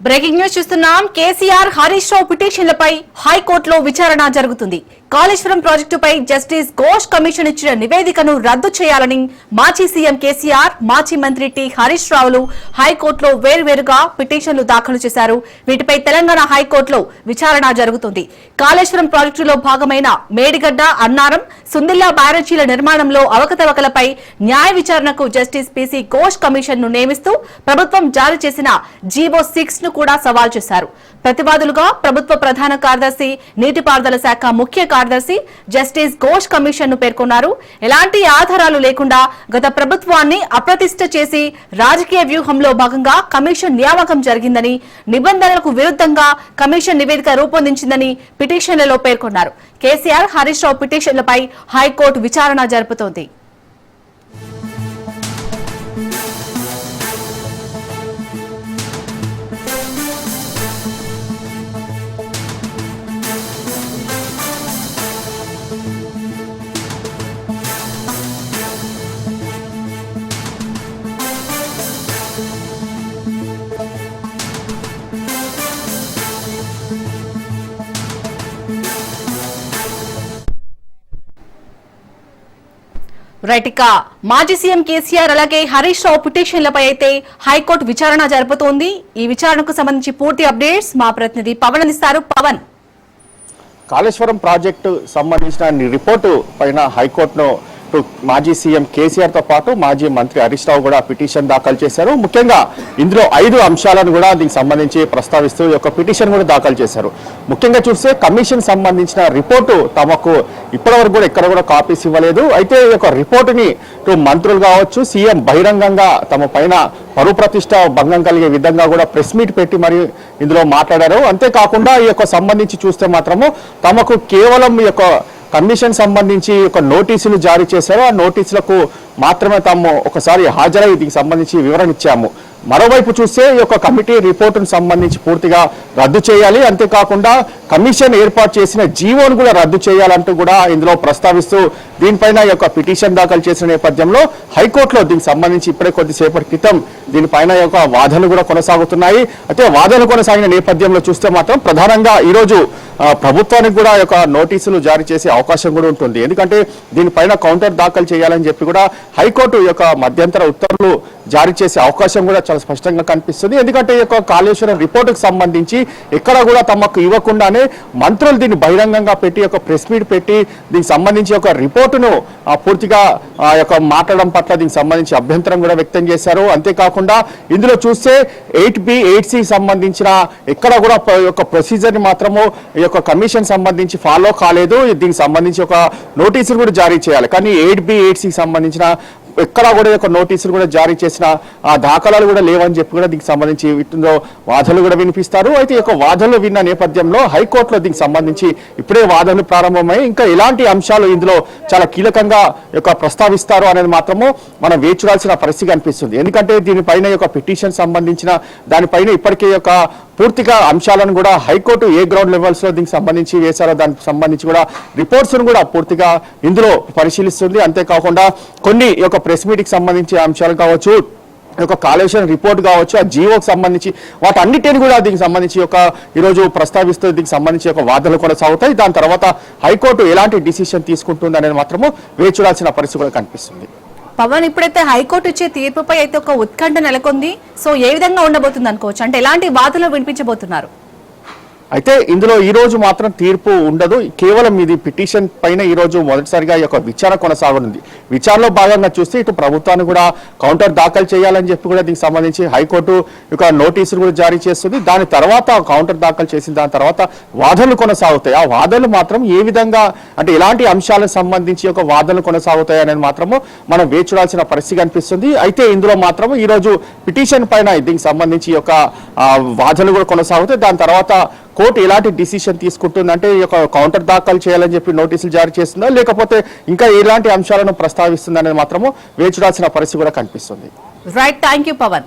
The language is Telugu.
బ్రేకింగ్ న్యూస్ చూస్తున్నాం. కేసీఆర్ హరీష్ రావు పిటిషన్లపై హైకోర్టులో విచారణ జరుగుతుంది. కాళేశ్వరం ప్రాజెక్టుపై జస్టిస్ ఘోష్ కమిషన్ ఇచ్చిన నివేదికను రద్దు చేయాలని మాజీ సీఎం కేసీఆర్, మాజీ మంత్రి టి హరీష్ రావులు హైకోర్టులో వేర్వేరుగా పిటిషన్లు దాఖలు చేశారు. వీటిపై తెలంగాణ హైకోర్టులో విచారణ జరుగుతుంది. కాళేశ్వరం ప్రాజెక్టులో భాగమైన మేడిగడ్డ, అన్నారం, సుందిల్లా బ్యారేజీల నిర్మాణంలో అవకతవకలపై న్యాయ విచారణకు జస్టిస్ పిసి ఘోష్ కమిషన్ ను నియమిస్తూ ప్రభుత్వం జారీ చేసిన జీవో 6 ను కూడా సవాల్ చేశారు. ప్రతివాదులుగా ప్రభుత్వ ప్రధాన కార్యదర్శి, నీటిపారుదల శాఖ ముఖ్య కార్యదర్శి జస్టిస్ ఘోష్ కమిషన్ ను పేర్కొన్నారు. ఎలాంటి ఆధారాలు లేకుండా గత ప్రభుత్వాన్ని అప్రతిష్ఠ చేసి రాజకీయ వ్యూహంలో భాగంగా కమిషన్ నియామకం జరిగిందని, నిబంధనలకు విరుద్ధంగా కమిషన్ నివేదిక రూపొందించిందని పిటిషన్లలో పేర్కొన్నారు. కేసీఆర్, హరీష్ రావు పిటిషన్లపై హైకోర్టు విచారణ జరుపుతోంది. రైట్, ఇక మాజీ సీఎం కేసీఆర్ అలాగే హరీష్ రావు పిటిషన్లపై అయితే హైకోర్టు విచారణ జరుపుతోంది. ఈ విచారణకు సంబంధించి పూర్తి అప్డేట్స్ మా ప్రతినిధి పవన్ అందిస్తారు. పవన్, కాళేశ్వరం ప్రాజెక్టు సంబంధించిన రిపోర్టు పైన హైకోర్టును మాజీ సీఎం కేసీఆర్ తో పాటు మాజీ మంత్రి హరీష్ రావు కూడా పిటిషన్ దాఖలు చేశారు. ముఖ్యంగా ఇందులో 5 అంశాలను కూడా దీనికి సంబంధించి ప్రస్తావిస్తూ ఒక పిటిషన్ కూడా దాఖలు చేశారు. ముఖ్యంగా చూస్తే కమిషన్ సంబంధించిన రిపోర్టు తమకు ఇప్పటివరకు కూడా ఎక్కడ కూడా కాపీస్ ఇవ్వలేదు. అయితే ఈ యొక్క రిపోర్టుని మంత్రులు కావచ్చు, సీఎం బహిరంగంగా తమ పైన పరువు ప్రతిష్ట భంగం కలిగే విధంగా కూడా ప్రెస్ మీట్ పెట్టి మరి ఇందులో మాట్లాడారు. అంతేకాకుండా ఈ యొక్క సంబంధించి చూస్తే మాత్రము తమకు కేవలం ఈ యొక్క కమిషన్ సంబంధించి ఒక నోటీసులు జారీ చేశారు. ఆ నోటీసులకు మాత్రమే తాము ఒకసారి హాజరై దీనికి సంబంధించి వివరణ ఇచ్చాము. మరోవైపు చూస్తే ఈ యొక్క కమిటీ రిపోర్టును సంబంధించి పూర్తిగా రద్దు చేయాలి, అంతేకాకుండా కమిషన్ ఏర్పాటు చేసిన జీవోను కూడా రద్దు చేయాలంటూ కూడా ఇందులో ప్రస్తావిస్తూ దీనిపైన ఈ యొక్క పిటిషన్ దాఖలు చేసిన నేపథ్యంలో హైకోర్టులో దీనికి సంబంధించి ఇప్పుడే కొద్దిసేపటి క్రితం దీనిపైన యొక్క వాదనలు కూడా కొనసాగుతున్నాయి. అయితే వాదనలు కొనసాగిన నేపథ్యంలో చూస్తే మాత్రం ప్రధానంగా ఈరోజు ప్రభుత్వానికి కూడా ఒక నోటీసులు జారీ చేసే అవకాశం కూడా ఉంటుంది. ఎందుకంటే దీనిపైన కౌంటర్ దాఖలు చేయాలని చెప్పి కూడా హైకోర్టు యొక్క మధ్యంతర ఉత్తర్వులు జారీ చేసే అవకాశం కూడా చాలా స్పష్టంగా కనిపిస్తుంది. ఎందుకంటే ఈ యొక్క కాళేశ్వరం రిపోర్టుకు సంబంధించి ఎక్కడ కూడా తమకు ఇవ్వకుండానే మంత్రులు దీన్ని బహిరంగంగా పెట్టి ఒక ప్రెస్ మీట్ పెట్టి దీనికి సంబంధించి ఒక రిపోర్టును పూర్తిగా మాట్లాడడం పట్ల దీనికి సంబంధించి అభ్యంతరం కూడా వ్యక్తం చేశారు. అంతేకాకుండా ఇందులో చూస్తే 8B, 8C సంబంధించిన ఎక్కడ కూడా ఒక ప్రొసీజర్ని మాత్రము ఈ యొక్క కమిషన్ సంబంధించి ఫాలో కాలేదు. దీనికి సంబంధించి ఒక నోటీసులు కూడా జారీ చేయాలి. కానీ 8B, 8C సంబంధించిన ఎక్కడా కూడా ఒక నోటీసులు కూడా జారీ చేసిన ఆ దాఖలాలు కూడా లేవని చెప్పి కూడా దీనికి సంబంధించి వీటిలో వాదనలు కూడా వినిపిస్తారు. అయితే ఈ యొక్క వాదనలు విన్న నేపథ్యంలో హైకోర్టులో దీనికి సంబంధించి ఇప్పుడే వాదనలు ప్రారంభమై ఇంకా ఎలాంటి అంశాలు ఇందులో చాలా కీలకంగా ప్రస్తావిస్తారు అనేది మాత్రము మనం వేచి చూడాల్సిన పరిస్థితి అనిపిస్తుంది. ఎందుకంటే దీనిపైన యొక్క పిటిషన్ సంబంధించిన దానిపైన ఇప్పటికే పూర్తిగా అంశాలను కూడా హైకోర్టు ఏ గ్రౌండ్ లెవెల్స్ లో దీనికి సంబంధించి వేశారో దానికి సంబంధించి కూడా రిపోర్ట్స్ కూడా పూర్తిగా ఇందులో పరిశీలిస్తుంది. అంతేకాకుండా కొన్ని ప్రెస్ మీట్ కి సంబంధించి అంశాలు కావచ్చు, కాళేశ్వరం రిపోర్ట్ కావచ్చు, ఆ జీవోకి సంబంధించి వాటన్నిటిని కూడా దీనికి సంబంధించి ఈరోజు ప్రస్తావిస్తూ దీనికి సంబంధించి వాదనలు కొనసాగుతాయి. దాని తర్వాత హైకోర్టు ఎలాంటి డిసిషన్ తీసుకుంటుంది అనేది మాత్రము వేచి చూడాల్సిన పరిస్థితి కూడా కనిపిస్తుంది. పవన్, ఇప్పుడైతే హైకోర్టు ఇచ్చే తీర్పుపై అయితే ఒక ఉత్కంఠ నెలకొంది. సో ఏ విధంగా ఉండబోతుంది అనుకోవచ్చు? అంటే ఎలాంటి వాదనలు వినిపించబోతున్నారు? అయితే ఇందులో ఈ రోజు మాత్రం తీర్పు ఉండదు. కేవలం ఇది పిటిషన్ పైన ఈ రోజు మొదటిసారిగా ఈ యొక్క విచారణ కొనసాగనుంది. విచారణలో భాగంగా చూస్తే ఇటు ప్రభుత్వాన్ని కూడా కౌంటర్ దాఖలు చేయాలని చెప్పి కూడా దీనికి సంబంధించి హైకోర్టు నోటీసులు కూడా జారీ చేస్తుంది. దాని తర్వాత కౌంటర్ దాఖలు చేసిన దాని తర్వాత వాదనలు కొనసాగుతాయి. ఆ వాదనలు మాత్రం ఏ విధంగా అంటే ఎలాంటి అంశాలకు సంబంధించి వాదనలు కొనసాగుతాయి అనేది మాత్రము మనం వేచి చూడాల్సిన పరిస్థితి కనిపిస్తుంది. అయితే ఇందులో మాత్రం ఈ రోజు పిటిషన్ పైన దీనికి సంబంధించి వాదనలు కూడా కొనసాగుతాయి. దాని తర్వాత కోర్టు ఎలాంటి డిసిషన్ తీసుకుంటుందంటే కౌంటర్ దాఖలు చేయాలని చెప్పి నోటీసులు జారీ చేస్తుందా, లేకపోతే ఇంకా ఎలాంటి అంశాలను ప్రస్తావిస్తుంది అనేది మాత్రము వేచి చూడాల్సిన పరిస్థితి కూడా కనిపిస్తుంది. Right, thank you Pawan.